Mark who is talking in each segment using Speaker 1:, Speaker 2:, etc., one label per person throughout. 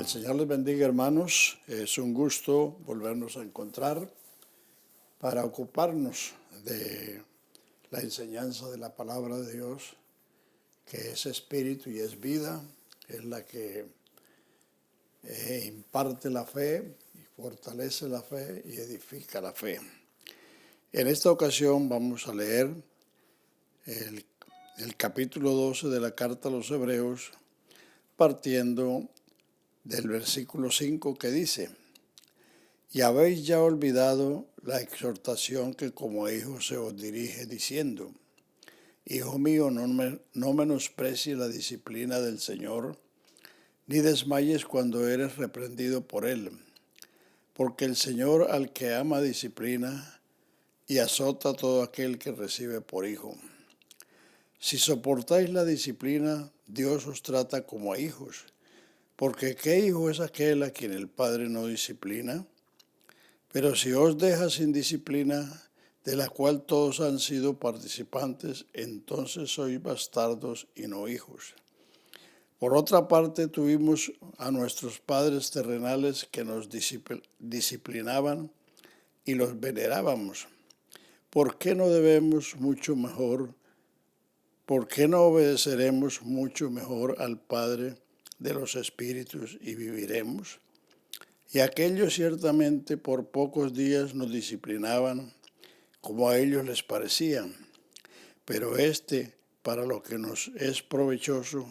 Speaker 1: El Señor les bendiga, hermanos. Es un gusto volvernos a encontrar para ocuparnos de la enseñanza de la palabra de Dios, que es espíritu y es vida, es la que imparte la fe y fortalece la fe y edifica la fe. En esta ocasión vamos a leer el capítulo 12 de la carta a los Hebreos, partiendo del versículo 5 que dice: y habéis ya olvidado la exhortación que como hijos se os dirige diciendo: Hijo mío, no menosprecies la disciplina del Señor, ni desmayes cuando eres reprendido por Él, porque el Señor al que ama disciplina y azota a todo aquel que recibe por hijo. Si soportáis la disciplina, Dios os trata como a hijos, porque ¿qué hijo es aquel a quien el Padre no disciplina? Pero si os deja sin disciplina, de la cual todos han sido participantes, entonces sois bastardos y no hijos. Por otra parte, tuvimos a nuestros padres terrenales que nos disciplinaban y los venerábamos. ¿Por qué no obedeceremos mucho mejor al Padre de los Espíritus y viviremos? Y aquellos ciertamente por pocos días nos disciplinaban como a ellos les parecía, pero para lo que nos es provechoso,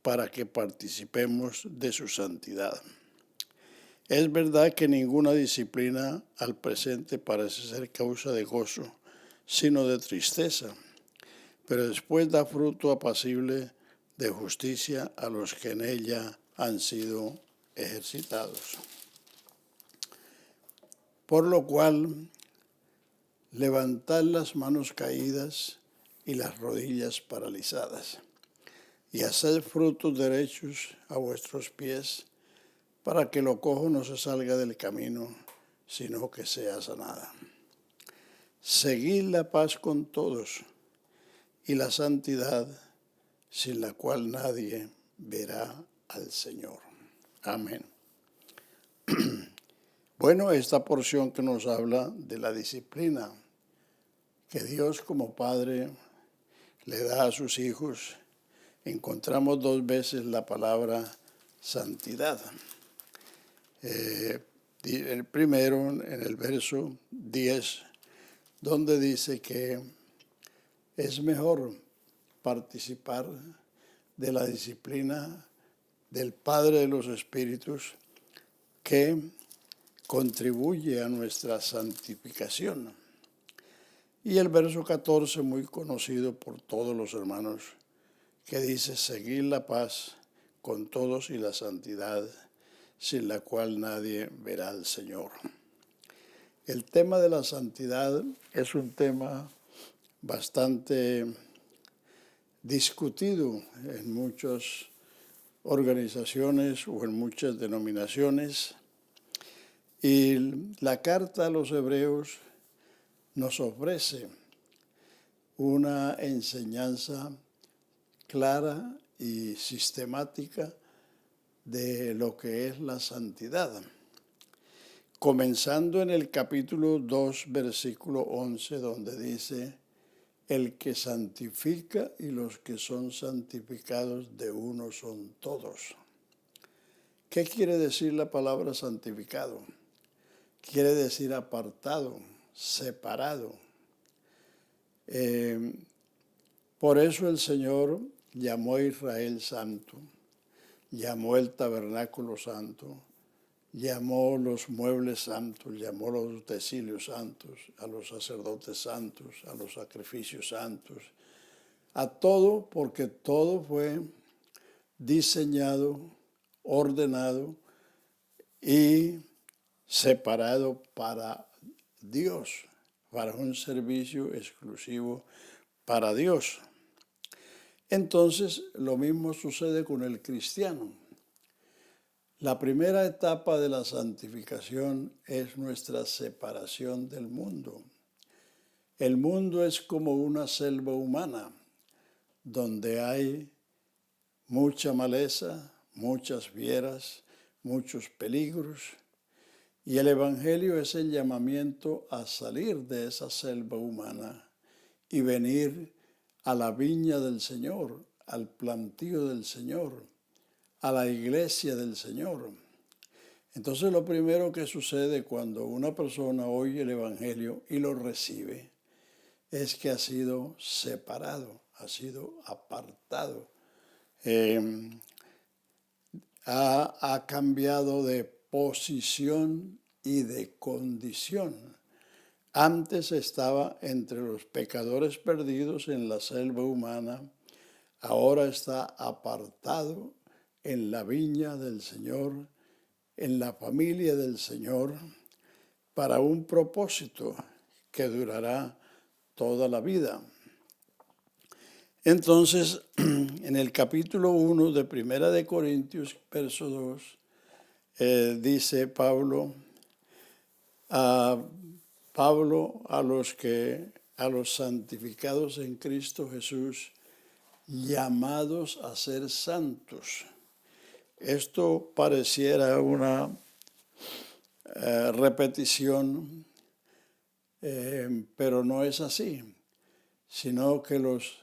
Speaker 1: para que participemos de su santidad. Es verdad que ninguna disciplina al presente parece ser causa de gozo, sino de tristeza, pero después da fruto apacible de justicia a los que en ella han sido ejercitados. Por lo cual, levantad las manos caídas y las rodillas paralizadas, y haced frutos derechos a vuestros pies, para que lo cojo no se salga del camino, sino que sea sanada. Seguid la paz con todos y la santidad, sin la cual nadie verá al Señor. Amén. Bueno, esta porción que nos habla de la disciplina que Dios como Padre le da a sus hijos, encontramos dos veces la palabra santidad. El primero en el verso 10, donde dice que es mejor participar de la disciplina del Padre de los Espíritus, que contribuye a nuestra santificación. Y el verso 14, muy conocido por todos los hermanos, que dice: seguid la paz con todos y la santidad, sin la cual nadie verá al Señor. El tema de la santidad es un tema bastante discutido en muchas organizaciones o en muchas denominaciones. Y la carta a los Hebreos nos ofrece una enseñanza clara y sistemática de lo que es la santidad. Comenzando en el capítulo 2, versículo 11, donde dice: el que santifica y los que son santificados de uno son todos. ¿Qué quiere decir la palabra santificado? Quiere decir apartado, separado. Por eso el Señor llamó a Israel santo, llamó el tabernáculo santo, llamó los muebles santos, llamó los utensilios santos, a los sacerdotes santos, a los sacrificios santos, a todo, porque todo fue diseñado, ordenado y separado para Dios, para un servicio exclusivo para Dios. Entonces, lo mismo sucede con el cristiano. La primera etapa de la santificación es nuestra separación del mundo. El mundo es como una selva humana, donde hay mucha maleza, muchas fieras, muchos peligros. Y el Evangelio es el llamamiento a salir de esa selva humana y venir a la viña del Señor, al plantío del Señor, a la iglesia del Señor. Entonces lo primero que sucede cuando una persona oye el Evangelio y lo recibe es que ha sido separado, ha sido apartado, ha cambiado de posición y de condición. Antes estaba entre los pecadores perdidos en la selva humana, ahora está apartado en la viña del Señor, en la familia del Señor, para un propósito que durará toda la vida. Entonces, en el capítulo 1 de Primera de Corintios, verso 2, dice Pablo a los santificados en Cristo Jesús, llamados a ser santos. Esto pareciera una repetición, pero no es así, sino que los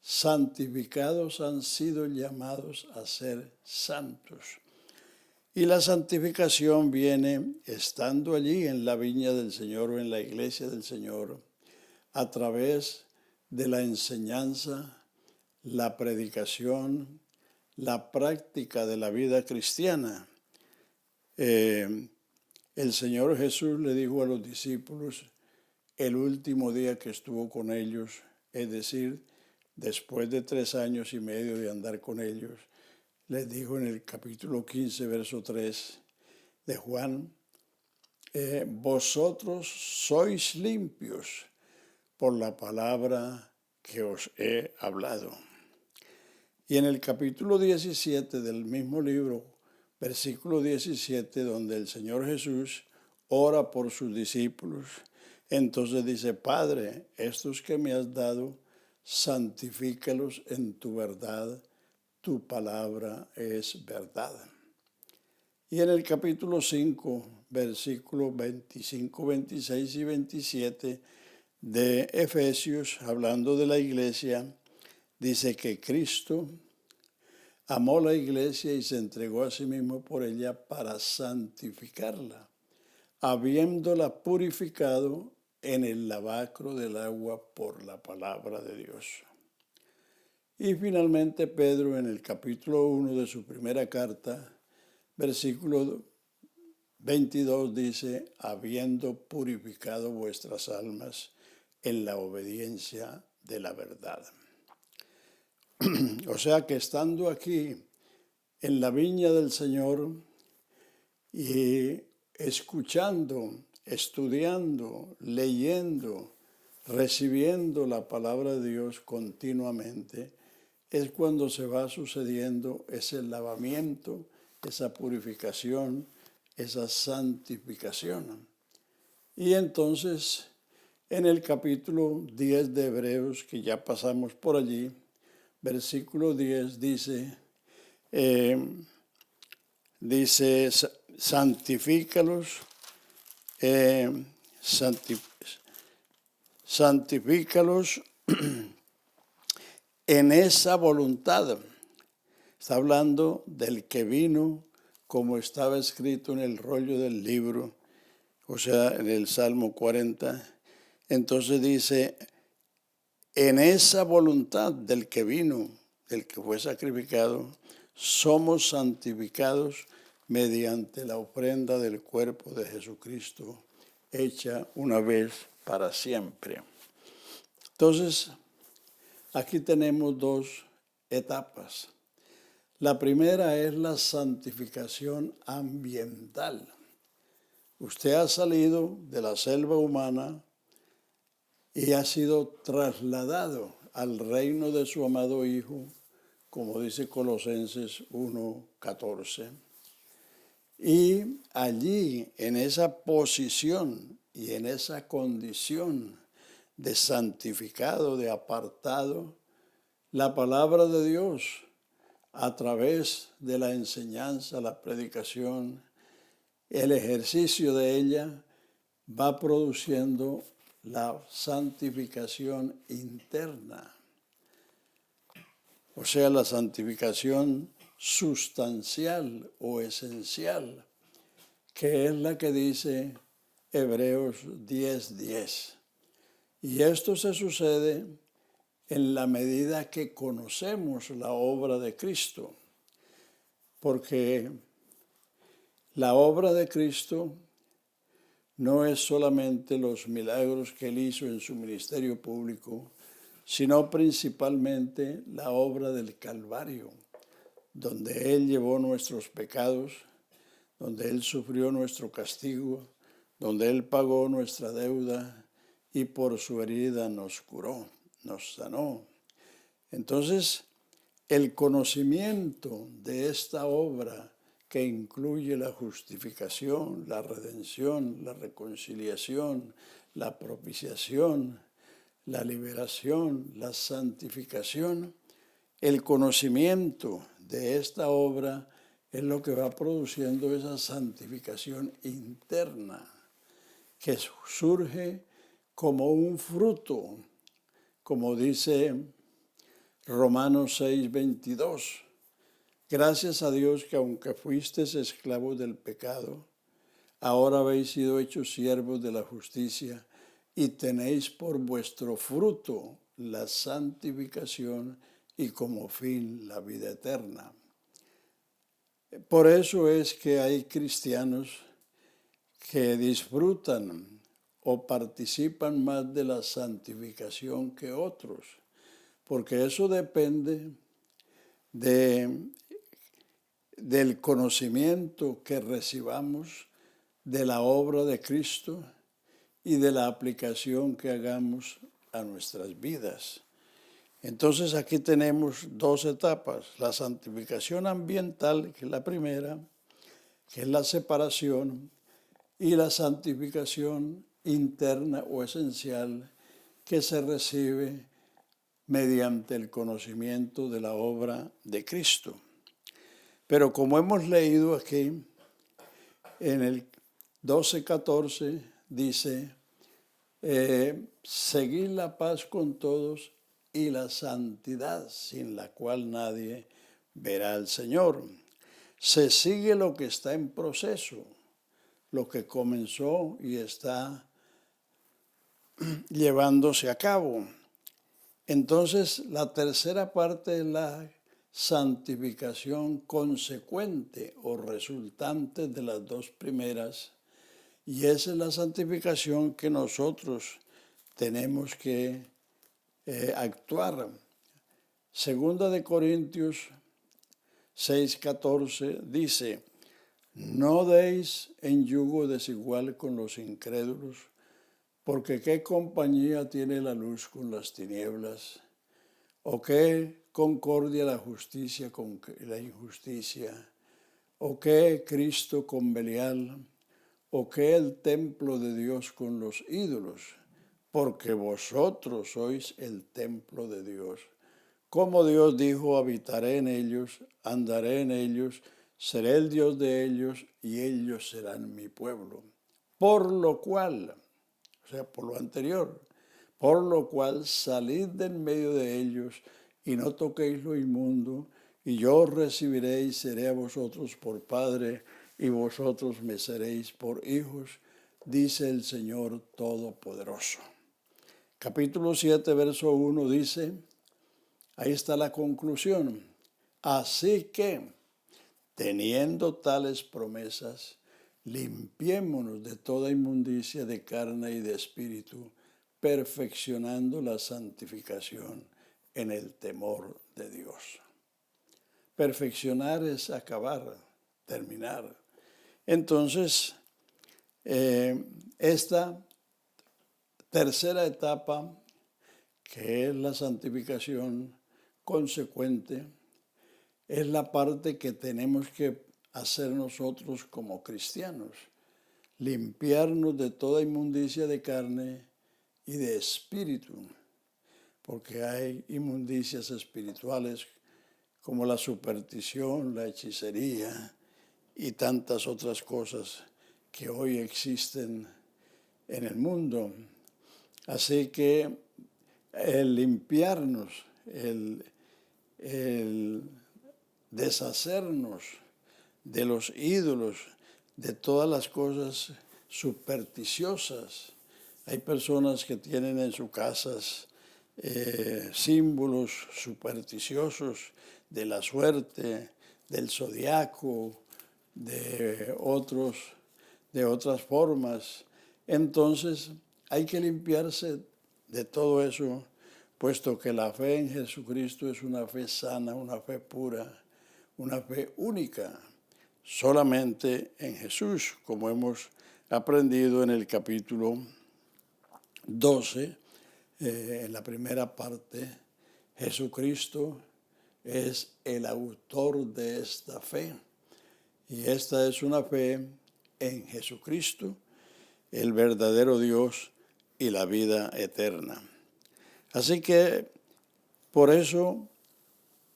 Speaker 1: santificados han sido llamados a ser santos. Y la santificación viene estando allí en la viña del Señor o en la iglesia del Señor, a través de la enseñanza, la predicación, la práctica de la vida cristiana. El Señor Jesús le dijo a los discípulos el último día que estuvo con ellos, es decir, después de 3 años y medio de andar con ellos, les dijo en el capítulo 15, verso 3 de Juan, vosotros sois limpios por la palabra que os he hablado. Y en el capítulo 17 del mismo libro, versículo 17, donde el Señor Jesús ora por sus discípulos, entonces dice, Padre, estos que me has dado, santifícalos en tu verdad, tu palabra es verdad. Y en el capítulo 5, versículos 25, 26 y 27 de Efesios, hablando de la iglesia, dice que Cristo amó la iglesia y se entregó a sí mismo por ella para santificarla, habiéndola purificado en el lavacro del agua por la palabra de Dios. Y finalmente Pedro en el capítulo 1 de su primera carta, versículo 22 dice, habiendo purificado vuestras almas en la obediencia de la verdad. O sea que estando aquí en la viña del Señor y escuchando, estudiando, leyendo, recibiendo la palabra de Dios continuamente, es cuando se va sucediendo ese lavamiento, esa purificación, esa santificación. Y entonces, en el capítulo 10 de Hebreos, que ya pasamos por allí, versículo 10 dice, santifícalos, santifícalos en esa voluntad. Está hablando del que vino, como estaba escrito en el rollo del libro, o sea, en el Salmo 40. Entonces dice, en esa voluntad del que vino, del que fue sacrificado, somos santificados mediante la ofrenda del cuerpo de Jesucristo, hecha una vez para siempre. Entonces, aquí tenemos 2 etapas. La primera es la santificación ambiental. Usted ha salido de la selva humana y ha sido trasladado al reino de su amado Hijo, como dice Colosenses 1:14. Y allí, en esa posición y en esa condición de santificado, de apartado, la palabra de Dios a través de la enseñanza, la predicación, el ejercicio de ella, va produciendo la santificación interna. O sea, la santificación sustancial o esencial, que es la que dice Hebreos 10:10. Y esto se sucede en la medida que conocemos la obra de Cristo, porque la obra de Cristo no es solamente los milagros que Él hizo en su ministerio público, sino principalmente la obra del Calvario, donde Él llevó nuestros pecados, donde Él sufrió nuestro castigo, donde Él pagó nuestra deuda y por su herida nos curó, nos sanó. Entonces, el conocimiento de esta obra que incluye la justificación, la redención, la reconciliación, la propiciación, la liberación, la santificación, el conocimiento de esta obra es lo que va produciendo esa santificación interna, que surge como un fruto, como dice Romanos 6:22. Gracias a Dios que aunque fuisteis esclavos del pecado, ahora habéis sido hechos siervos de la justicia y tenéis por vuestro fruto la santificación y como fin la vida eterna. Por eso es que hay cristianos que disfrutan o participan más de la santificación que otros, porque eso depende del conocimiento que recibamos de la obra de Cristo y de la aplicación que hagamos a nuestras vidas. Entonces aquí tenemos dos etapas: la santificación ambiental, que es la primera, que es la separación, y la santificación interna o esencial, que se recibe mediante el conocimiento de la obra de Cristo. Pero como hemos leído aquí, en el 12:14 dice, seguid la paz con todos y la santidad, sin la cual nadie verá al Señor. Se sigue lo que está en proceso, lo que comenzó y está llevándose a cabo. Entonces, la tercera parte es la santificación consecuente o resultante de las dos primeras, y esa es la santificación que nosotros tenemos que actuar. Segunda de Corintios 6:14 dice, no deis en yugo desigual con los incrédulos, porque qué compañía tiene la luz con las tinieblas, o qué concordia la justicia con la injusticia, o qué Cristo con Belial, o qué el templo de Dios con los ídolos, porque vosotros sois el templo de Dios. Como Dios dijo, habitaré en ellos, andaré en ellos, seré el Dios de ellos y ellos serán mi pueblo. Por lo cual, o sea, por lo anterior, por lo cual salid de en medio de ellos y no toquéis lo inmundo, y yo os recibiré y seré a vosotros por Padre, y vosotros me seréis por hijos, dice el Señor Todopoderoso. Capítulo 7, verso 1 dice, ahí está la conclusión. Así que, teniendo tales promesas, limpiémonos de toda inmundicia de carne y de espíritu, perfeccionando la santificación en el temor de Dios. Perfeccionar es acabar, terminar. Entonces, esta tercera etapa, que es la santificación consecuente, es la parte que tenemos que hacer nosotros como cristianos, limpiarnos de toda inmundicia de carne y de espíritu, porque hay inmundicias espirituales como la superstición, la hechicería y tantas otras cosas que hoy existen en el mundo. Así que el limpiarnos, el deshacernos de los ídolos, de todas las cosas supersticiosas. Hay personas que tienen en sus casas símbolos supersticiosos de la suerte, del zodiaco, de otras formas. Entonces hay que limpiarse de todo eso, puesto que la fe en Jesucristo es una fe sana, una fe pura, una fe única, solamente en Jesús, como hemos aprendido en el capítulo 12, en la primera parte. Jesucristo es el autor de esta fe, y esta es una fe en Jesucristo, el verdadero Dios y la vida eterna. Así que por eso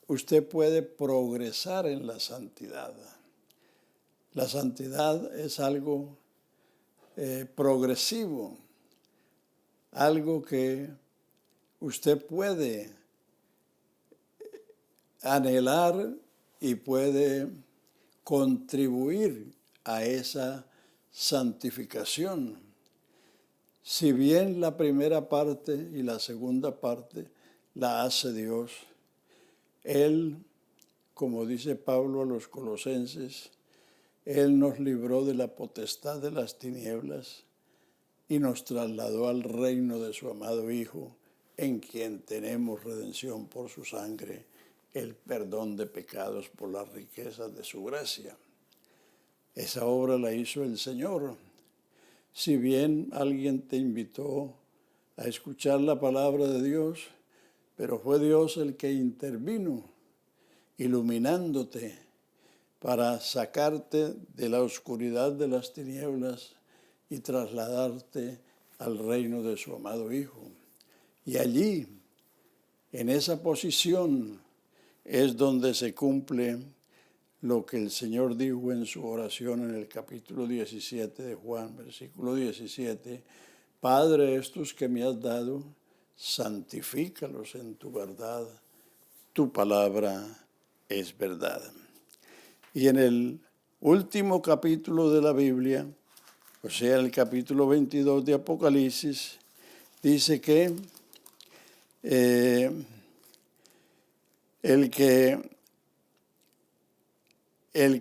Speaker 1: usted puede progresar en la santidad. La santidad es algo progresivo, algo que usted puede anhelar y puede contribuir a esa santificación. Si bien la primera parte y la segunda parte la hace Dios, Él, como dice Pablo a los Colosenses, Él nos libró de la potestad de las tinieblas y nos trasladó al reino de su amado Hijo, en quien tenemos redención por su sangre, el perdón de pecados por las riquezas de su gracia. Esa obra la hizo el Señor. Si bien alguien te invitó a escuchar la palabra de Dios, pero fue Dios el que intervino, iluminándote para sacarte de la oscuridad de las tinieblas y trasladarte al reino de su amado Hijo. Y allí, en esa posición, es donde se cumple lo que el Señor dijo en su oración en el capítulo 17 de Juan, versículo 17, Padre, estos que me has dado, santifícalos en tu verdad, tu palabra es verdad. Y en el último capítulo de la Biblia, o sea, el capítulo 22 de Apocalipsis, dice que el que es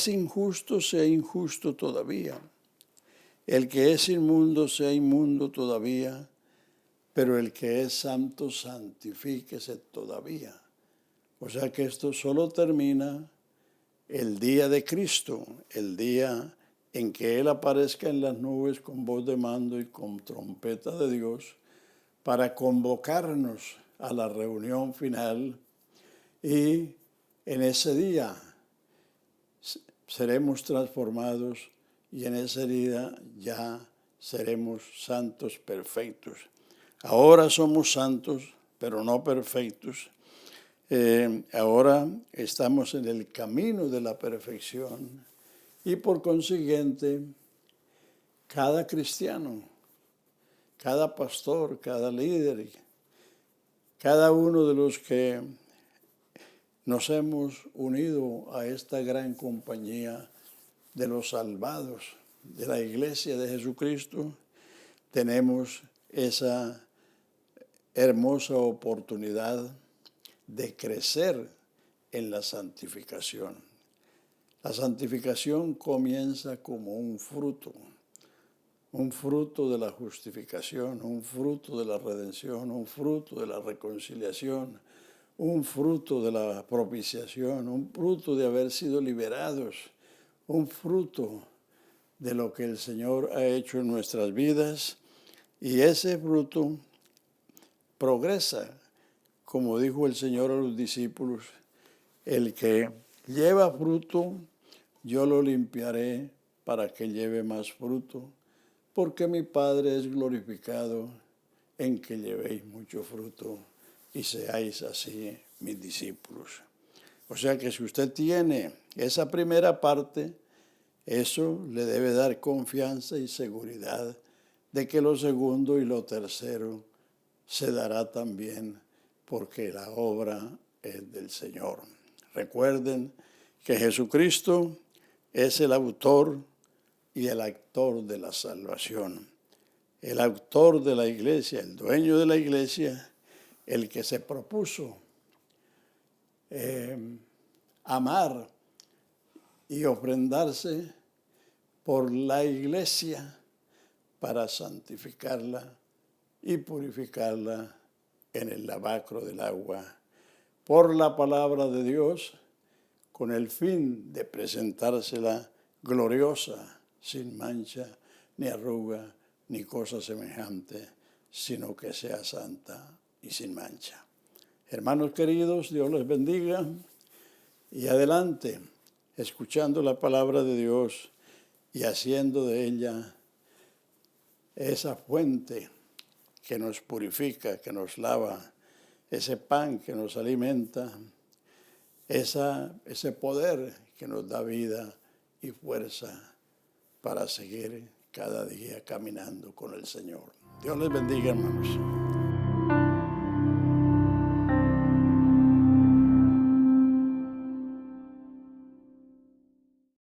Speaker 1: injusto sea injusto todavía, el que es inmundo sea inmundo todavía, pero el que es santo santifíquese todavía. O sea que esto solo termina el día de Cristo, el día en que Él aparezca en las nubes con voz de mando y con trompeta de Dios para convocarnos a la reunión final, y en ese día seremos transformados y en ese día ya seremos santos perfectos. Ahora somos santos, pero no perfectos. Ahora estamos en el camino de la perfección y por consiguiente cada cristiano, cada pastor, cada líder, cada uno de los que nos hemos unido a esta gran compañía de los salvados de la Iglesia de Jesucristo, tenemos esa hermosa oportunidad de crecer en la santificación. La santificación comienza como un fruto de la justificación, un fruto de la redención, un fruto de la reconciliación, un fruto de la propiciación, un fruto de haber sido liberados, un fruto de lo que el Señor ha hecho en nuestras vidas, y ese fruto progresa, como dijo el Señor a los discípulos, el que lleva fruto, yo lo limpiaré para que lleve más fruto, porque mi Padre es glorificado en que llevéis mucho fruto y seáis así mis discípulos. O sea que si usted tiene esa primera parte, eso le debe dar confianza y seguridad de que lo segundo y lo tercero se dará también, porque la obra es del Señor. Recuerden que Jesucristo es el autor y el actor de la salvación. El autor de la iglesia, el dueño de la iglesia, el que se propuso amar y ofrendarse por la iglesia para santificarla y purificarla en el lavacro del agua por la palabra de Dios, con el fin de presentársela gloriosa, sin mancha, ni arruga, ni cosa semejante, sino que sea santa y sin mancha. Hermanos queridos, Dios les bendiga y adelante, escuchando la palabra de Dios y haciendo de ella esa fuente que nos purifica, que nos lava, ese pan que nos alimenta, ese poder que nos da vida y fuerza para seguir cada día caminando con el Señor. Dios les bendiga, hermanos.